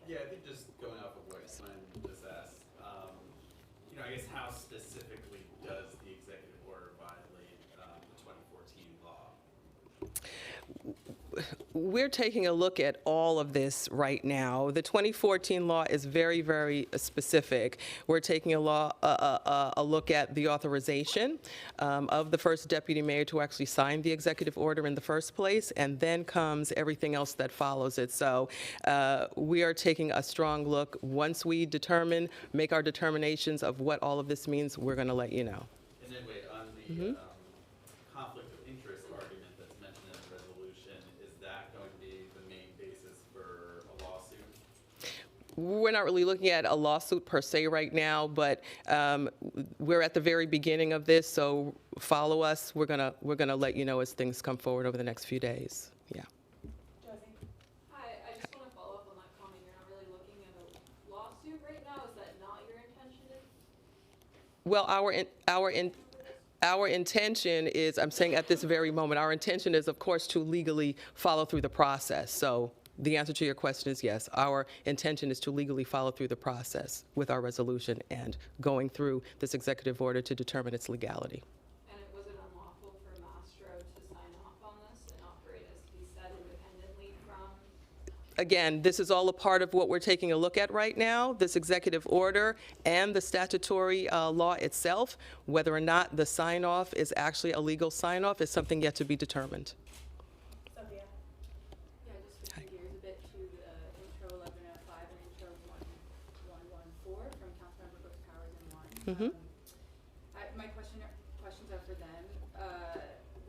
Yeah, I think just going off of what Glenn just asked, I guess how specifically does the executive order violate the 2014 law? We're taking a look at all of this right now. The 2014 law is very, very specific. We're taking a look at the authorization of the first deputy mayor to actually sign the executive order in the first place, and then comes everything else that follows it. So we are taking a strong look. Once we make our determinations of what all of this means, we're going to let you know. And then wait, on the conflict of interest argument that's mentioned in the resolution, is that going to be the main basis for a lawsuit? We're not really looking at a lawsuit per se right now, but we're at the very beginning of this, so follow us. We're gonna let you know as things come forward over the next few days. Yeah. Hi, I just want to follow up on that comment. You're not really looking at a lawsuit right now. Is that not your intention? Well, our intention is, I'm saying at this very moment, our intention is, of course, to legally follow through the process. So the answer to your question is yes. Our intention is to legally follow through the process with our resolution and going through this executive order to determine its legality. And was it unlawful for Mastro to sign off on this and operate, as he said, independently from? Again, this is all a part of what we're taking a look at right now, this executive order and the statutory law itself. Whether or not the sign-off is actually a legal sign-off is something yet to be determined. Yeah, just switching gears a bit to the intro 1105 and intro 1114 from Councilmember Brooks Powers and 1. My questions are for them.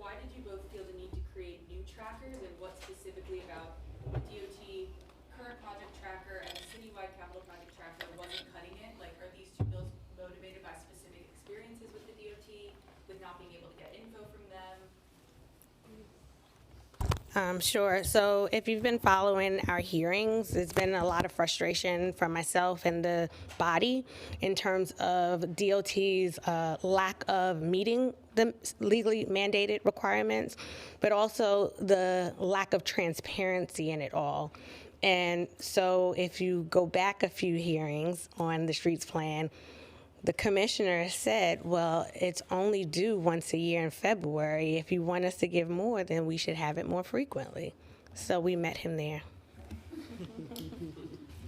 Why did you both feel the need to create new trackers, and what specifically about DOT current project tracker and citywide capital project tracker wasn't cutting it? Like, are these two bills motivated by specific experiences with the DOT, with not being able to get info from them? Sure. So if you've been following our hearings, there's been a lot of frustration from myself and the body in terms of DOT's lack of meeting the legally mandated requirements, but also the lack of transparency in it all. And so if you go back a few hearings on the streets plan, the commissioner said, well, it's only due once a year in February. If you want us to give more, then we should have it more frequently. So we met him there.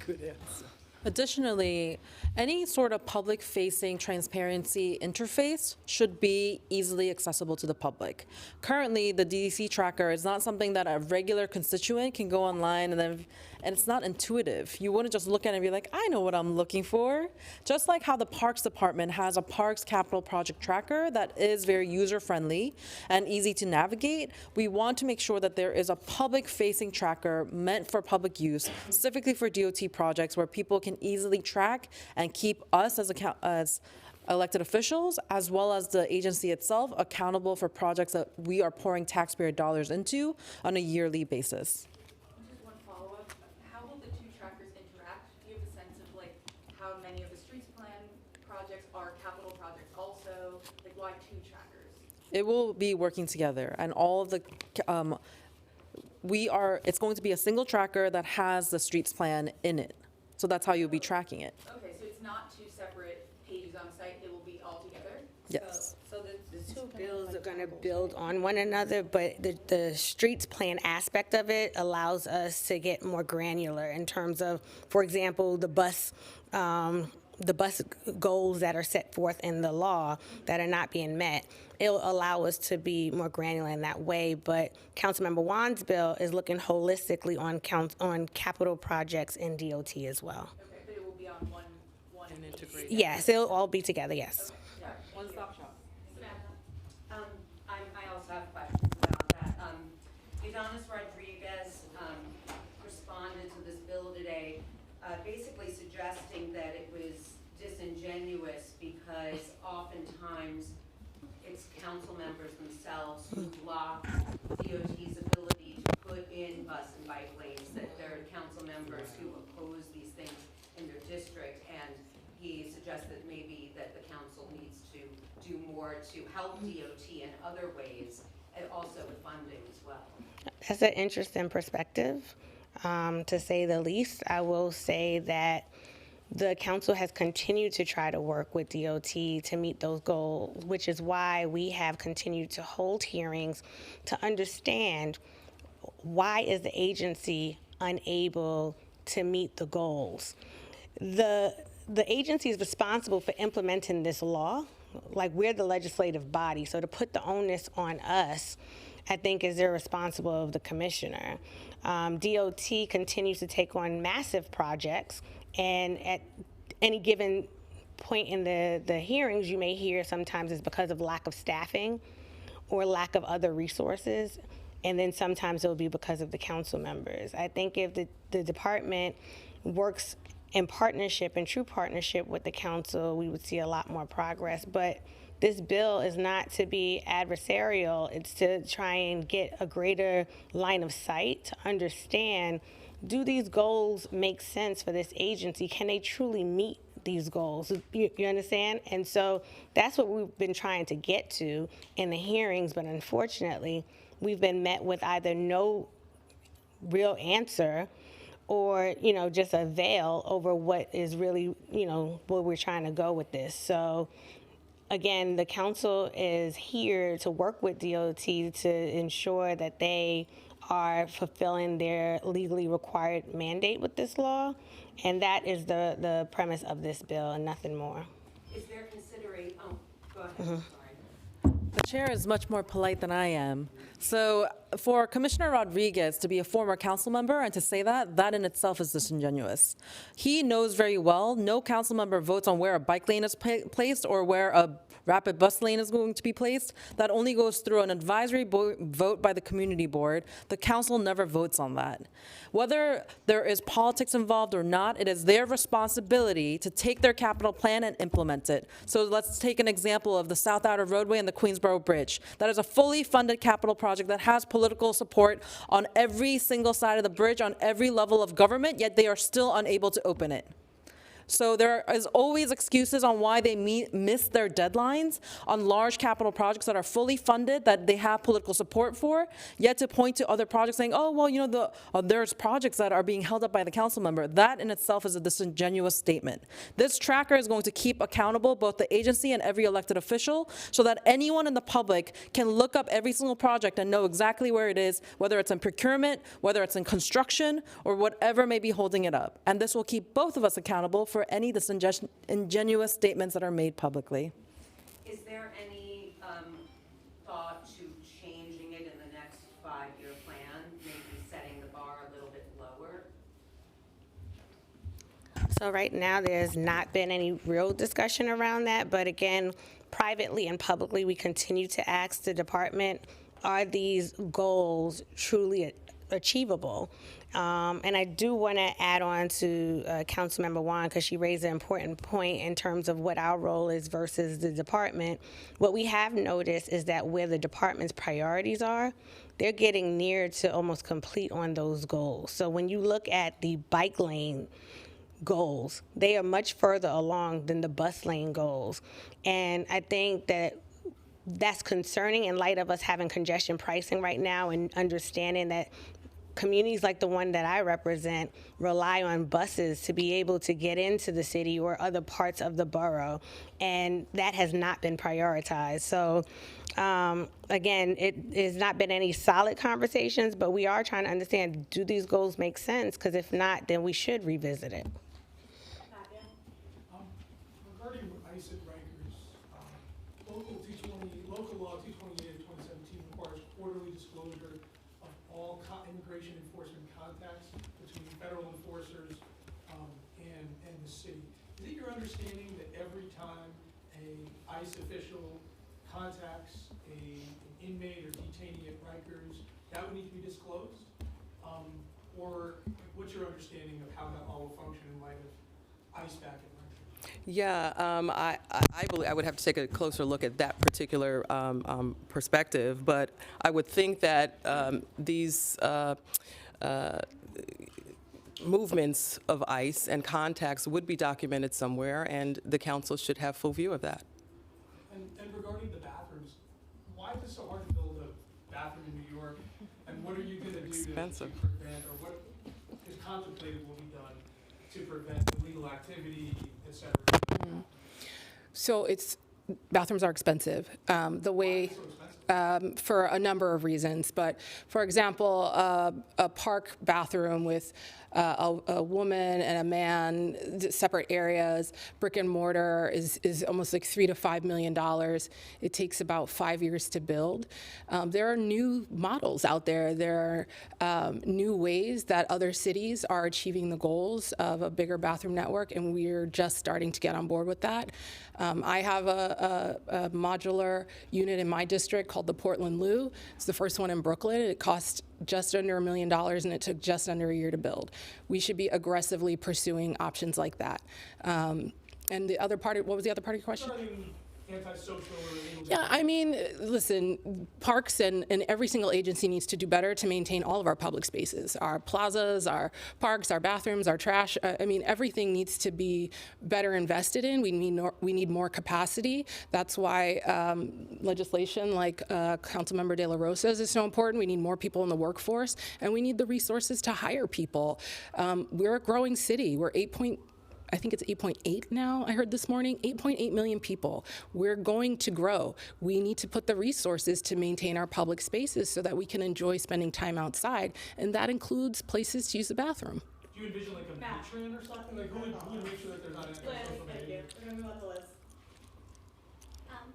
Good answer. Additionally, any sort of public-facing transparency interface should be easily accessible to the public. Currently, the DEC tracker is not something that a regular constituent can go online and it's not intuitive. You wouldn't just look at it and be like, I know what I'm looking for. Just like how the Parks Department has a Parks Capital Project tracker that is very user-friendly and easy to navigate, we want to make sure that there is a public-facing tracker meant for public use, specifically for DOT projects where people can easily track and keep us as elected officials, as well as the agency itself, accountable for projects that we are pouring taxpayer dollars into on a yearly basis. Just one follow-up. How will the two trackers interact? Do you have a sense of like how many of the streets plan projects are capital projects also? Like, why two trackers? It will be working together, and all of the it's going to be a single tracker that has the streets plan in it. So that's how you'll be tracking it. Okay, so it's not two separate pages on site, it will be all together? Yes. So the two bills are going to build on one another, but the streets plan aspect of it allows us to get more granular in terms of, for example, the bus goals that are set forth in the law that are not being met. It'll allow us to be more granular in that way, but Councilmember Wan's bill is looking holistically on capital projects in DOT as well. Okay, but it will be on one. And integrate. Yes, it'll all be together, yes. One-stop shop. I also have questions about that. Adonis Rodriguez responded to this bill today, basically suggesting that it was disingenuous because oftentimes it's council members themselves who block DOT's ability to put in bus and bike lanes, that there are council members who oppose these things in their district, and he suggested maybe that the council needs to do more to help DOT in other ways, and also with funding as well. That's an interesting perspective. to say the least. I will say that the council has continued to try to work with DOT to meet those goals, which is why we have continued to hold hearings to understand why is the agency unable to meet the goals. The agency is responsible for implementing this law. Like, we're the legislative body, so to put the onus on us, I think, is irresponsible of the commissioner. DOT continues to take on massive projects, and at any given point in the hearings, you may hear sometimes it's because of lack of staffing or lack of other resources, and then sometimes it will be because of the council members. I think if the department works in partnership, in true partnership with the council, we would see a lot more progress. But this bill is not to be adversarial. It's to try and get a greater line of sight to understand, do these goals make sense for this agency? Can they truly meet these goals? You understand? And so that's what we've been trying to get to in the hearings, but unfortunately, we've been met with either no real answer or, just a veil over what is really, where we're trying to go with this. So again, the council is here to work with DOT to ensure that they are fulfilling their legally required mandate with this law, and that is the premise of this bill and nothing more. Is there consideration, go ahead, sorry. The chair is much more polite than I am. So for Commissioner Rodriguez to be a former council member and to say that in itself is disingenuous. He knows very well no council member votes on where a bike lane is placed or where a rapid bus lane is going to be placed. That only goes through an advisory vote by the community board. The council never votes on that. Whether there is politics involved or not, it is their responsibility to take their capital plan and implement it. So let's take an example of the South Outer Roadway and the Queensboro Bridge. That is a fully funded capital project that has political support on every single side of the bridge, on every level of government, yet they are still unable to open it. So there is always excuses on why they miss their deadlines on large capital projects that are fully funded, that they have political support for, yet to point to other projects saying, oh, well, there's projects that are being held up by the council member. That in itself is a disingenuous statement. This tracker is going to keep accountable both the agency and every elected official so that anyone in the public can look up every single project and know exactly where it is, whether it's in procurement, whether it's in construction, or whatever may be holding it up. And this will keep both of us accountable for any disingenuous statements that are made publicly. Is there any thought to changing it in the next 5-year plan, maybe setting the bar a little bit lower? So right now, there's not been any real discussion around that, but again, privately and publicly, we continue to ask the department, are these goals truly achievable? And I do want to add on to Councilmember Wan, because she raised an important point in terms of what our role is versus the department. What we have noticed is that where the department's priorities are, they're getting near to almost complete on those goals. So when you look at the bike lane goals, they are much further along than the bus lane goals. And I think that that's concerning in light of us having congestion pricing right now and understanding that communities like the one that I represent rely on buses to be able to get into the city or other parts of the borough, and that has not been prioritized. So again, it has not been any solid conversations, but we are trying to understand, do these goals make sense? Because if not, then we should revisit it. Regarding ICE at Rikers, local law 228 of 2017 requires quarterly disclosure of all immigration enforcement contacts between federal enforcers and the city. Is it your understanding that every time a ICE official contacts an inmate or detainee at Rikers, that would need to be disclosed? Or what's your understanding of how that all will function in light of ICE back at Rikers? Yeah, I believe I would have to take a closer look at that particular perspective, but I would think that these movements of ICE and contacts would be documented somewhere, and the council should have full view of that. And regarding the bathrooms, why is it so hard to build a bathroom in New York? And what are you going to do to prevent, or contemplated will be done to prevent illegal activity, et cetera? So bathrooms are expensive. The way, for a number of reasons, but for example, a park bathroom with a woman and a man, separate areas, brick and mortar is almost like $3 to $5 million. It takes about 5 years to build. There are new models out there. There are new ways that other cities are achieving the goals of a bigger bathroom network, and we're just starting to get on board with that. I have a modular unit in my district called the Portland Loo. It's the first one in Brooklyn. It cost just under $1 million, and it took just under a year to build. We should be aggressively pursuing options like that. And the other part, what was the other part of your question? Antisocial or illegal? Yeah, I mean, listen, parks and every single agency needs to do better to maintain all of our public spaces, our plazas, our parks, our bathrooms, our trash. I mean, everything needs to be better invested in. We need more capacity. That's why legislation like Councilmember De La Rosa's is so important. We need more people in the workforce, and we need the resources to hire people. We're a growing city. We're I think it's 8.8 now, I heard this morning, 8.8 million people. We're going to grow. We need to put the resources to maintain our public spaces so that we can enjoy spending time outside, and that includes places to use the bathroom. Do you envision like a matron or something? Like who would make sure that there's not antisocial behavior? We're gonna move on the list. On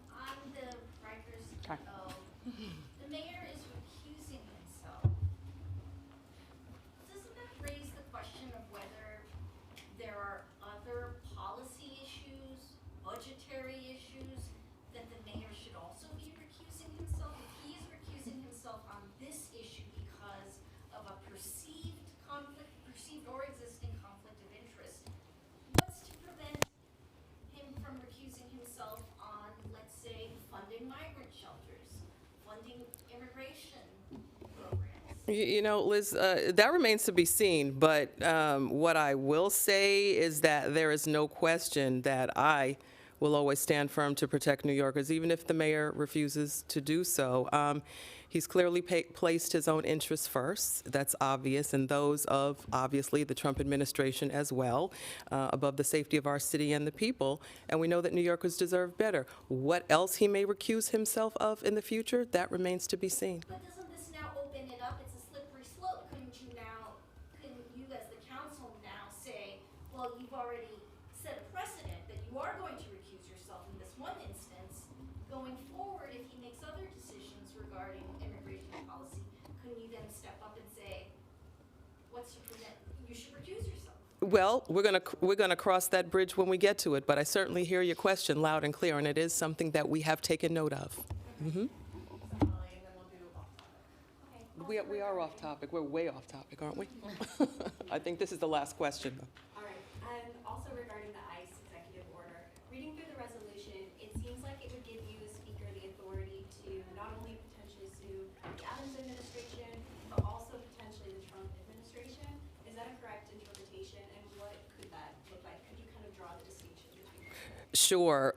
the Rikers Okay. the mayor is recusing himself. Doesn't that raise the question of whether there are other policy issues, budgetary issues, that the mayor should also be recusing himself? If he is recusing himself on this issue because of a perceived or existing conflict of interest, what's to prevent him from recusing himself on, let's say, funding migrant shelters, funding immigration programs? You know, Liz, that remains to be seen, but what I will say is that there is no question that I will always stand firm to protect New Yorkers, even if the mayor refuses to do so. He's clearly placed his own interests first. That's obvious, and those of, obviously, the Trump administration as well, above the safety of our city and the people. And we know that New Yorkers deserve better. What else he may recuse himself of in the future, that remains to be seen. But doesn't this now open it up? It's a slippery slope. Couldn't you as the council now say, well, you've already set a precedent that you are going to recuse yourself in this one instance. Going forward, if he makes other decisions regarding immigration policy, couldn't you then step up and say, what's to prevent, you should recuse yourself? Well, we're gonna cross that bridge when we get to it, but I certainly hear your question loud and clear, and it is something that we have taken note of. We are off topic. We're way off topic, aren't we? I think this is the last question. All right, and also regarding the ICE executive order, reading through the resolution, it seems like it would give you, the speaker, the authority to not only potentially sue the Adams administration, but also potentially the Trump administration. Is that a correct interpretation, and what could that look like? Could you kind of draw the distinction between them? Sure.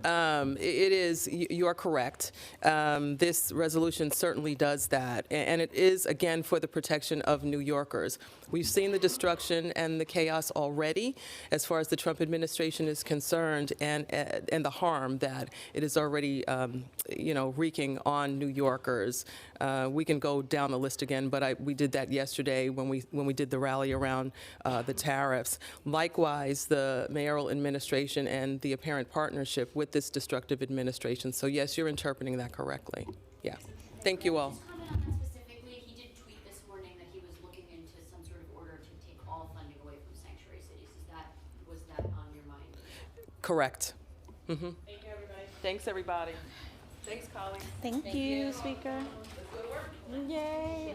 It is, you are correct. This resolution certainly does that. And it is, again, for the protection of New Yorkers. We've seen the destruction and the chaos already as far as the Trump administration is concerned, and the harm that it is already, wreaking on New Yorkers. We can go down the list again, but we did that yesterday when we did the rally around the tariffs. Likewise, the mayoral administration and the apparent partnership with this destructive administration. So yes, you're interpreting that correctly. Yeah. Thank you all. Just comment on that specifically. He did tweet this morning that he was looking into some sort of order to take all funding away from sanctuary cities. Was that on your mind? Correct. Mm-hmm. Thank you, everybody. Thanks, everybody. Thanks, colleagues. Thank you, Speaker. Good work. Yay.